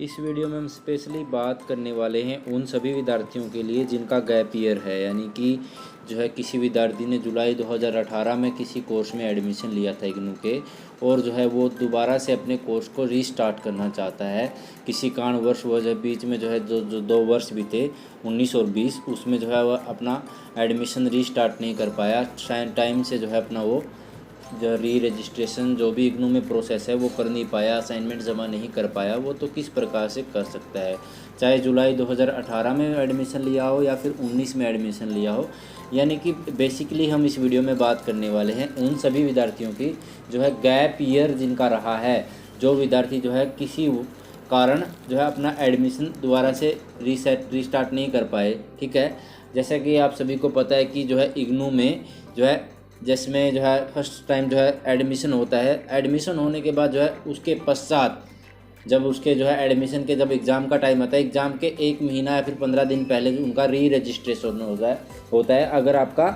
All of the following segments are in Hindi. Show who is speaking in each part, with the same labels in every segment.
Speaker 1: इस वीडियो में हम स्पेशली बात करने वाले हैं उन सभी विद्यार्थियों के लिए जिनका गैप ईयर है, यानी कि जो है किसी विद्यार्थी ने जुलाई 2018 में किसी कोर्स में एडमिशन लिया था इग्नू के, और जो है वो दोबारा से अपने कोर्स को रीस्टार्ट करना चाहता है। किसी कारणवश वो जो बीच में जो है जो 2 वर्ष भी थे 19 और 20, उसमें जो है वह अपना एडमिशन रीस्टार्ट नहीं कर पाया, टाइम से जो है अपना वो जो री रजिस्ट्रेशन जो भी इग्नू में प्रोसेस है वो कर नहीं पाया, असाइनमेंट जमा नहीं कर पाया, वो तो किस प्रकार से कर सकता है, चाहे जुलाई 2018 में एडमिशन लिया हो या फिर 19 में एडमिशन लिया हो। यानी कि बेसिकली हम इस वीडियो में बात करने वाले हैं उन सभी विद्यार्थियों की जो है गैप ईयर जिनका रहा है, जो विद्यार्थी जो है किसी कारण जो है अपना एडमिशन दोबारा से रीस्टार्ट नहीं कर पाए। ठीक है, जैसा कि आप सभी को पता है कि जो है इग्नू में जो है जिसमें जो है फर्स्ट टाइम जो है एडमिशन होता है, एडमिशन होने के बाद जो है उसके पश्चात जब उसके जो है एडमिशन के जब एग्ज़ाम का टाइम आता है, एग्ज़ाम के 1 महीना या फिर 15 दिन पहले उनका री रजिस्ट्रेशन होता है। अगर आपका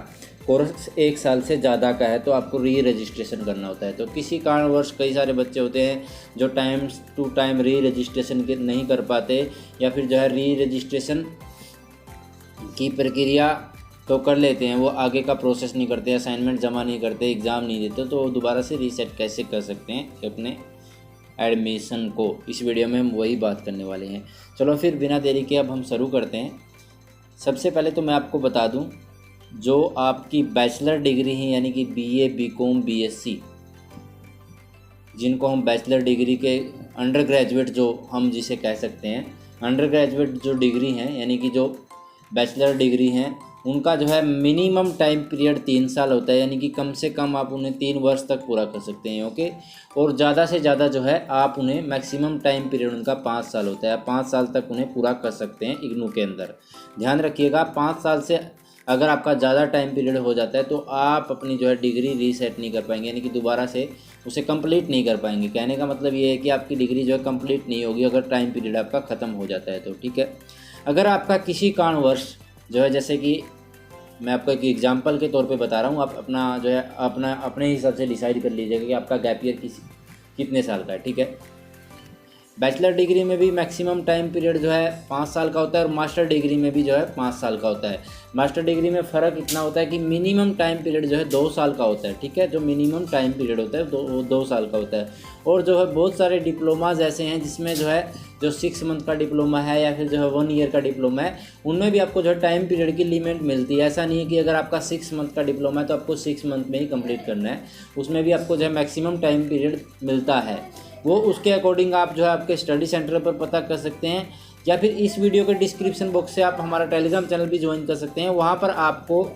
Speaker 1: कोर्स 1 साल से ज़्यादा का है तो आपको री रजिस्ट्रेशन करना होता है। तो किसी कारणवश कई सारे बच्चे होते हैं जो time to time re registration नहीं कर पाते, या फिर जो है री रजिस्ट्रेशन की प्रक्रिया तो कर लेते हैं, वो आगे का प्रोसेस नहीं करते, असाइनमेंट जमा नहीं करते, एग्ज़ाम नहीं देते, तो दोबारा से रीसेट कैसे कर सकते हैं अपने एडमिशन को। इस वीडियो में हम वही बात करने वाले हैं। चलो फिर बिना देरी के अब हम शुरू करते हैं। सबसे पहले तो मैं आपको बता दूं, जो आपकी बैचलर डिग्री है यानी कि BA BCom BSc, जिनको हम बैचलर डिग्री के अंडर ग्रेजुएट जो हम जिसे कह सकते हैं, अंडर ग्रेजुएट जो डिग्री हैं यानी कि जो बैचलर डिग्री हैं, उनका जो है मिनिमम टाइम पीरियड 3 साल होता है, यानी कि कम से कम आप उन्हें 3 वर्ष तक पूरा कर सकते हैं। ओके, और ज़्यादा से ज़्यादा जो है आप उन्हें मैक्सिमम टाइम पीरियड उनका 5 साल होता है, 5 साल तक उन्हें पूरा कर सकते हैं इग्नू के अंदर। ध्यान रखिएगा, 5 साल से अगर आपका ज़्यादा टाइम पीरियड हो जाता है तो आप अपनी जो है डिग्री रीसेट नहीं कर पाएंगे, यानी कि दोबारा से उसे कंप्लीट नहीं कर पाएंगे। कहने का मतलब ये है कि आपकी डिग्री जो है कंप्लीट नहीं होगी अगर टाइम पीरियड आपका ख़त्म हो जाता है तो। ठीक है, अगर आपका किसी कारणवश जो है, जैसे कि मैं आपको एक एग्जांपल के तौर पे बता रहा हूँ, आप अपना जो है अपने हिसाब से डिसाइड कर लीजिएगा कि आपका गैप ईयर कितने साल का है। ठीक है, बैचलर डिग्री में भी मैक्सिमम टाइम पीरियड जो है 5 साल का होता है, और मास्टर डिग्री में भी जो है 5 साल का होता है। मास्टर डिग्री में फ़र्क इतना होता है कि मिनिमम टाइम पीरियड जो है 2 साल का होता है। ठीक है, जो मिनिमम टाइम पीरियड होता है वो 2 साल का होता है। और जो है बहुत सारे डिप्लोमाज ऐसे हैं जिसमें जो है जो 6 मंथ का डिप्लोमा है या फिर जो है 1 ईयर का डिप्लोमा है, उनमें भी आपको जो है टाइम पीरियड की लिमिट मिलती है। ऐसा नहीं है कि अगर आपका 6 मंथ का डिप्लोमा है तो आपको 6 मंथ में ही कंप्लीट करना है, उसमें भी आपको जो है मैक्सिमम टाइम पीरियड मिलता है। वो उसके अकॉर्डिंग आप जो है आपके स्टडी सेंटर पर पता कर सकते हैं, या फिर इस वीडियो के डिस्क्रिप्शन बॉक्स से आप हमारा टेलीग्राम चैनल भी ज्वाइन कर सकते हैं। वहाँ पर आपको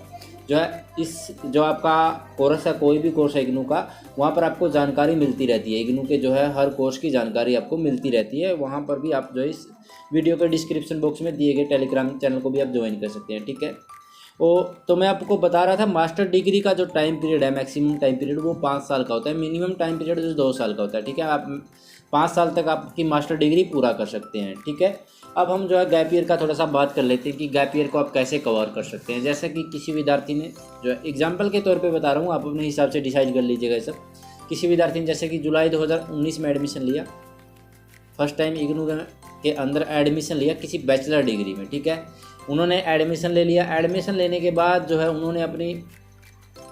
Speaker 1: जो है इस जो आपका कोर्स है, कोई भी कोर्स है इग्नू का, वहाँ पर आपको जानकारी मिलती रहती है। इग्नू के जो है हर कोर्स की जानकारी आपको मिलती रहती है। वहाँ पर भी आप जो है इस वीडियो के डिस्क्रिप्शन बॉक्स में दिए गए टेलीग्राम चैनल को भी आप ज्वाइन कर सकते हैं। ठीक है, तो मैं आपको बता रहा था मास्टर डिग्री का जो टाइम पीरियड है, मैक्सिमम टाइम पीरियड वो 5 साल का होता है, मिनिमम टाइम पीरियड जो 2 साल का होता है। ठीक है, आप 5 साल तक आपकी मास्टर डिग्री पूरा कर सकते हैं। ठीक है, अब हम जो है गैप ईयर का थोड़ा सा बात कर लेते हैं कि गैप ईयर को आप कैसे कवर कर सकते हैं। जैसे कि किसी विद्यार्थी ने जो है एग्जाम्पल के तौर पर बता रहा हूँ, आप अपने हिसाब से डिसाइड कर लीजिएगा ये सब। किसी विद्यार्थी ने जैसे कि जुलाई 2019 में एडमिशन लिया, फर्स्ट टाइम इग्नू के अंदर एडमिशन लिया किसी बैचलर डिग्री में। ठीक है, उन्होंने एडमिशन ले लिया। एडमिशन लेने के बाद जो है उन्होंने अपनी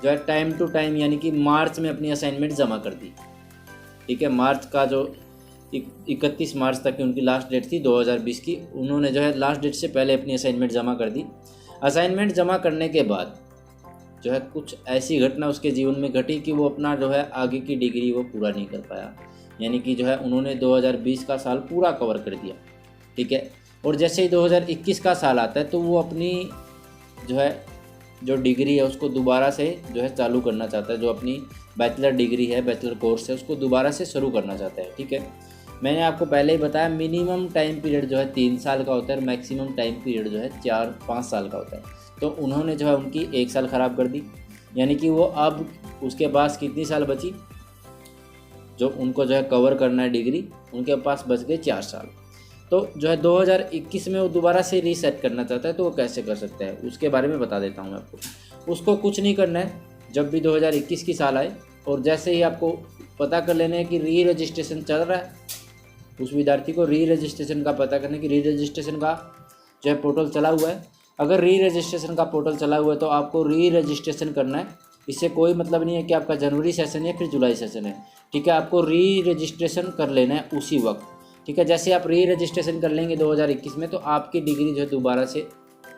Speaker 1: जो है टाइम टू टाइम यानी कि मार्च में अपनी असाइनमेंट जमा कर दी। ठीक है, मार्च का जो 31 मार्च तक की उनकी लास्ट डेट थी 2020 की, उन्होंने जो है लास्ट डेट से पहले अपनी असाइनमेंट जमा कर दी। असाइनमेंट जमा करने के बाद जो है कुछ ऐसी घटना उसके जीवन में घटी कि वो अपना जो है आगे की डिग्री वो पूरा नहीं कर पाया, यानी कि जो है उन्होंने 2020 का साल पूरा कवर कर दिया। ठीक है, और जैसे ही 2021 का साल आता है तो वो अपनी जो है जो डिग्री है उसको दोबारा से जो है चालू करना चाहता है, जो अपनी बैचलर डिग्री है, बैचलर कोर्स है, उसको दोबारा से शुरू करना चाहता है। ठीक है, मैंने आपको पहले ही बताया मिनिमम टाइम पीरियड जो है 3 साल का होता है और मैक्सिमम टाइम पीरियड जो है 4-5 साल का होता है। तो उन्होंने जो है उनकी 1 साल ख़राब कर दी, यानी कि वो अब उसके पास कितनी साल बची जो उनको जो है कवर करना है डिग्री, उनके पास बच गए 4 साल। तो जो है 2021 में वो दोबारा से रीसेट करना चाहता है, तो वो कैसे कर सकता है उसके बारे में बता देता हूँ मैं आपको। उसको कुछ नहीं करना है, जब भी 2021 की साल आए और जैसे ही आपको पता कर लेना है कि री रजिस्ट्रेशन चल रहा है उस विद्यार्थी को री रजिस्ट्रेशन का पता करना कि री रजिस्ट्रेशन का जो है पोर्टल चला हुआ है। अगर री रजिस्ट्रेशन का पोर्टल चला हुआ है तो आपको री रजिस्ट्रेशन करना है। इससे कोई मतलब नहीं है कि आपका जनवरी सेशन है फिर जुलाई सेशन है, ठीक है। आपको री रजिस्ट्रेशन कर लेना है उसी वक्त, ठीक है। जैसे आप री रजिस्ट्रेशन कर लेंगे 2021 में तो आपकी डिग्री जो है दोबारा से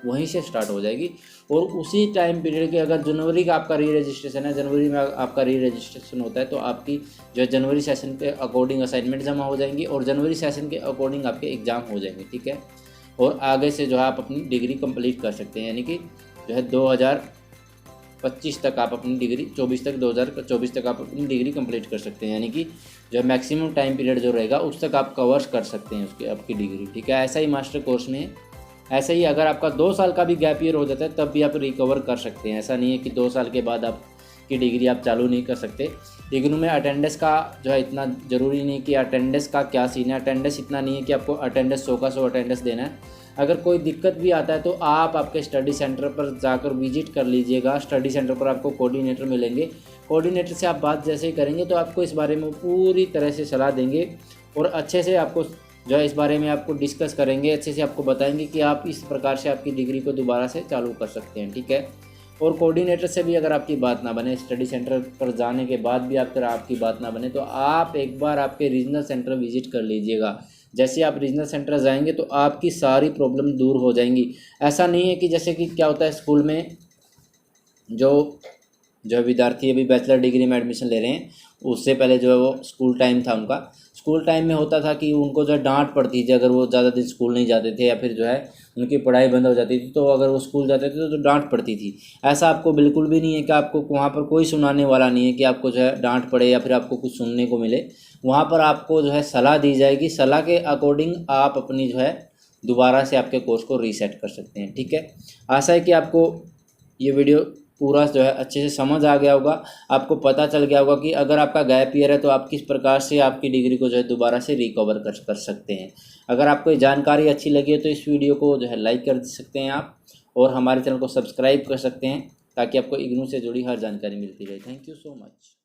Speaker 1: वहीं से स्टार्ट हो जाएगी। और उसी टाइम पीरियड के अगर जनवरी का आपका री रजिस्ट्रेशन है, जनवरी में आपका री रजिस्ट्रेशन होता है तो आपकी जो है जनवरी सेशन के अकॉर्डिंग असाइनमेंट जमा हो जाएंगी और जनवरी सेशन के अकॉर्डिंग आपके एग्ज़ाम हो जाएंगे, ठीक है। और आगे से जो है आप अपनी डिग्री कंप्लीट कर सकते हैं, यानी कि जो है 2025 तक आप अपनी डिग्री 2024 तक आप अपनी डिग्री कंप्लीट कर सकते हैं, यानी कि जो मैक्सिमम टाइम पीरियड जो रहेगा उस तक आप कवर कर सकते हैं उसकी आपकी डिग्री, ठीक है। ऐसा ही मास्टर कोर्स में ऐसा ही अगर आपका 2 साल का भी गैप ईयर हो जाता है तब भी आप रिकवर कर सकते हैं। ऐसा नहीं है कि 2 साल के बाद आपकी डिग्री आप चालू नहीं कर सकते। इग्नू में अटेंडेंस का जो है इतना ज़रूरी नहीं कि अटेंडेंस का क्या सीन है, अटेंडेंस इतना नहीं है कि आपको अटेंडेंस 100 का 100 अटेंडेंस देना है। अगर कोई दिक्कत भी आता है तो आप आपके स्टडी सेंटर पर जाकर विजिट कर लीजिएगा। स्टडी सेंटर पर आपको कोऑर्डिनेटर मिलेंगे, कोऑर्डिनेटर से आप बात जैसे ही करेंगे तो आपको इस बारे में पूरी तरह से सलाह देंगे और अच्छे से आपको जो है इस बारे में आपको डिस्कस करेंगे, अच्छे से आपको बताएंगे कि आप इस प्रकार से आपकी डिग्री को दोबारा से चालू कर सकते हैं, ठीक है। और कोऑर्डिनेटर से भी अगर आपकी बात ना बने, स्टडी सेंटर पर जाने के बाद भी अगर आपकी बात ना बने तो आप एक बार आपके रीजनल सेंटर विजिट कर लीजिएगा। जैसे आप रीजनल सेंटर जाएंगे तो आपकी सारी प्रॉब्लम दूर हो जाएंगी। ऐसा नहीं है कि जैसे कि क्या होता है स्कूल में जो विद्यार्थी अभी बैचलर डिग्री में एडमिशन ले रहे हैं उससे पहले जो है वो स्कूल टाइम था उनका, स्कूल टाइम में होता था कि उनको जो है डांट पड़ती थी अगर वो ज़्यादा दिन स्कूल नहीं जाते थे या फिर जो है उनकी पढ़ाई बंद हो जाती थी, तो अगर वो स्कूल जाते थे तो डांट पड़ती थी। ऐसा आपको बिल्कुल भी नहीं है कि आपको वहाँ पर कोई सुनाने वाला नहीं है कि आपको जो है डांट पड़े या फिर आपको कुछ सुनने को मिले। वहाँ पर आपको जो है सलाह दी जाएगी, सलाह के अकॉर्डिंग आप अपनी जो है दोबारा से आपके कोर्स को रीसेट कर सकते हैं, ठीक है। आशा है कि आपको ये वीडियो पूरा जो है अच्छे से समझ आ गया होगा, आपको पता चल गया होगा कि अगर आपका गैप ईयर है तो आप किस प्रकार से आपकी डिग्री को जो है दोबारा से रिकवर कर सकते हैं। अगर आपको ये जानकारी अच्छी लगी है तो इस वीडियो को जो है लाइक कर सकते हैं आप और हमारे चैनल को सब्सक्राइब कर सकते हैं ताकि आपको इग्नू से जुड़ी हर जानकारी मिलती रहे। Thank you so much.